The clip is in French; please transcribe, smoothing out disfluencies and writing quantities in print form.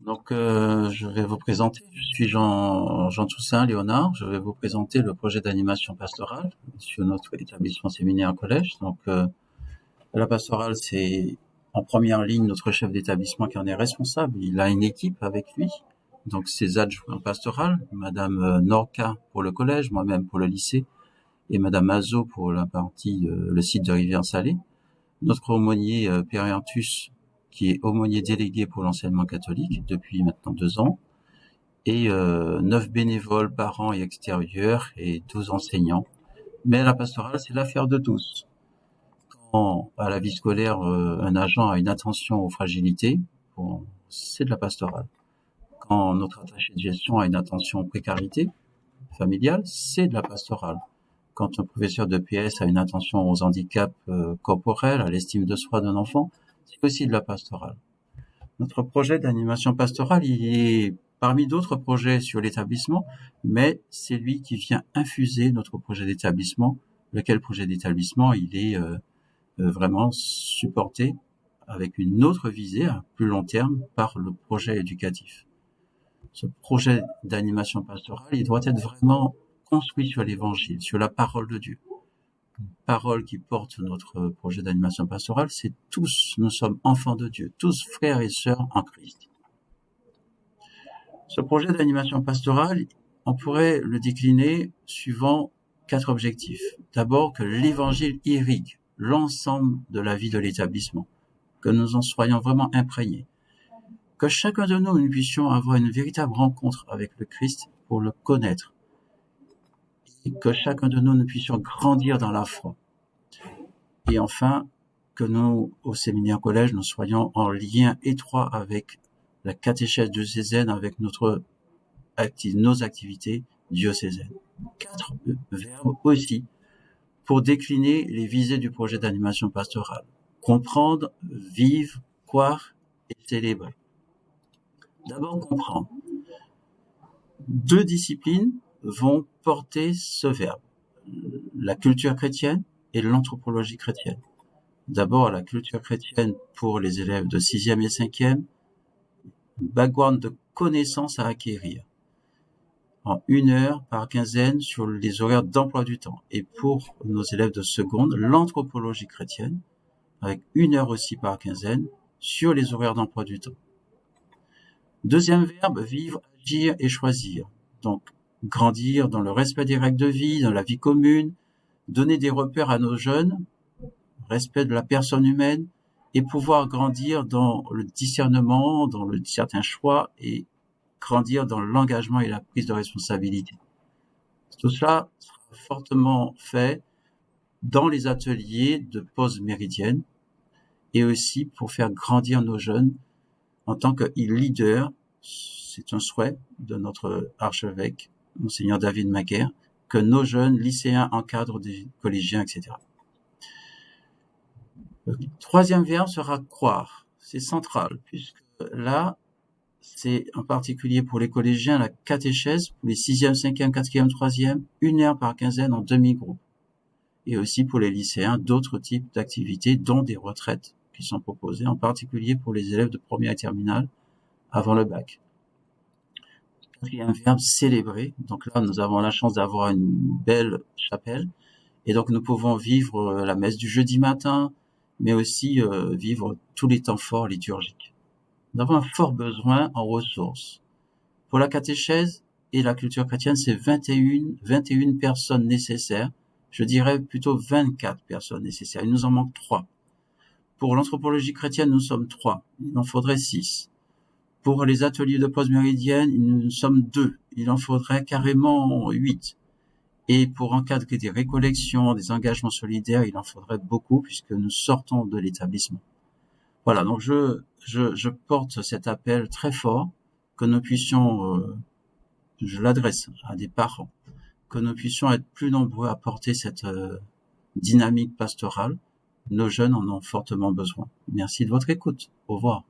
Je vais vous présenter. Je suis Jean Toussaint Léonard. Je vais vous présenter le projet d'animation pastorale sur notre établissement séminaire collège. La pastorale, c'est en première ligne notre chef d'établissement qui en est responsable. Il a une équipe avec lui. Donc, ses adjoints pastorales, Madame Norca pour le collège, moi-même pour le lycée, et Madame Mazo pour la partie, le site de Rivière-Salée. Notre aumônier, Père Ertus, qui est aumônier délégué pour l'enseignement catholique depuis maintenant 2 ans, et 9 bénévoles parents et extérieurs et 12 enseignants. Mais la pastorale, c'est l'affaire de tous. Quand à la vie scolaire, un agent a une attention aux fragilités, bon, c'est de la pastorale. Quand notre attaché de gestion a une attention aux précarités familiales, c'est de la pastorale. Quand un professeur de PS a une attention aux handicaps corporels, à l'estime de soi d'un enfant, c'est aussi de la pastorale. Notre projet d'animation pastorale, il est parmi d'autres projets sur l'établissement, mais c'est lui qui vient infuser notre projet d'établissement, lequel projet d'établissement, il est vraiment supporté avec une autre visée à plus long terme par le projet éducatif. Ce projet d'animation pastorale, il doit être vraiment construit sur l'évangile, sur la parole de Dieu. Parole qui porte notre projet d'animation pastorale, c'est tous, nous sommes enfants de Dieu, tous frères et sœurs en Christ. Ce projet d'animation pastorale, on pourrait le décliner suivant 4 objectifs. D'abord, que l'évangile irrigue l'ensemble de la vie de l'établissement, que nous en soyons vraiment imprégnés, que chacun de nous, nous puissions avoir une véritable rencontre avec le Christ pour le connaître, et que chacun de nous, nous puissions grandir dans la foi. Et enfin, que nous, au séminaire collège, nous soyons en lien étroit avec la catéchèse diocésaine, avec nos activités diocésaines. 4 verbes aussi pour décliner les visées du projet d'animation pastorale. Comprendre, vivre, croire et célébrer. D'abord, comprendre. 2 disciplines vont porter ce verbe. La culture chrétienne et l'anthropologie chrétienne. D'abord, la culture chrétienne pour les élèves de 6e et 5e, background de connaissances à acquérir en 1 heure par quinzaine sur les horaires d'emploi du temps. Et pour nos élèves de seconde, l'anthropologie chrétienne, avec 1 heure aussi par quinzaine sur les horaires d'emploi du temps. Deuxième verbe, vivre, agir et choisir. Donc, grandir dans le respect des règles de vie, dans la vie commune, donner des repères à nos jeunes, respect de la personne humaine, et pouvoir grandir dans le discernement, dans certains choix, et grandir dans l'engagement et la prise de responsabilité. Tout cela sera fortement fait dans les ateliers de pause méridienne, et aussi pour faire grandir nos jeunes en tant que leader. C'est un souhait de notre archevêque, Monseigneur David Maguer, que nos jeunes lycéens encadrent des collégiens, etc. Le 3e verbe sera croire. C'est central, puisque là, c'est en particulier pour les collégiens la catéchèse, pour les 6e, 5e, 4e, 3e, 1 heure par quinzaine en demi-groupe. Et aussi pour les lycéens, d'autres types d'activités, dont des retraites qui sont proposées, en particulier pour les élèves de première et terminale avant le bac. 4e verbe, célébrer. Donc là, nous avons la chance d'avoir une belle chapelle. Et donc, nous pouvons vivre la messe du jeudi matin, mais aussi vivre tous les temps forts liturgiques. Nous avons un fort besoin en ressources. Pour la catéchèse et la culture chrétienne, c'est 21 personnes nécessaires. Je dirais plutôt 24 personnes nécessaires. Il nous en manque 3. Pour l'anthropologie chrétienne, nous sommes 3. Il en faudrait 6. Pour les ateliers de pause méridienne, nous sommes 2. Il en faudrait carrément 8. Et pour encadrer des récollections, des engagements solidaires, il en faudrait beaucoup puisque nous sortons de l'établissement. Voilà, donc je porte cet appel très fort, que nous puissions, je l'adresse à des parents, que nous puissions être plus nombreux à porter cette dynamique pastorale. Nos jeunes en ont fortement besoin. Merci de votre écoute. Au revoir.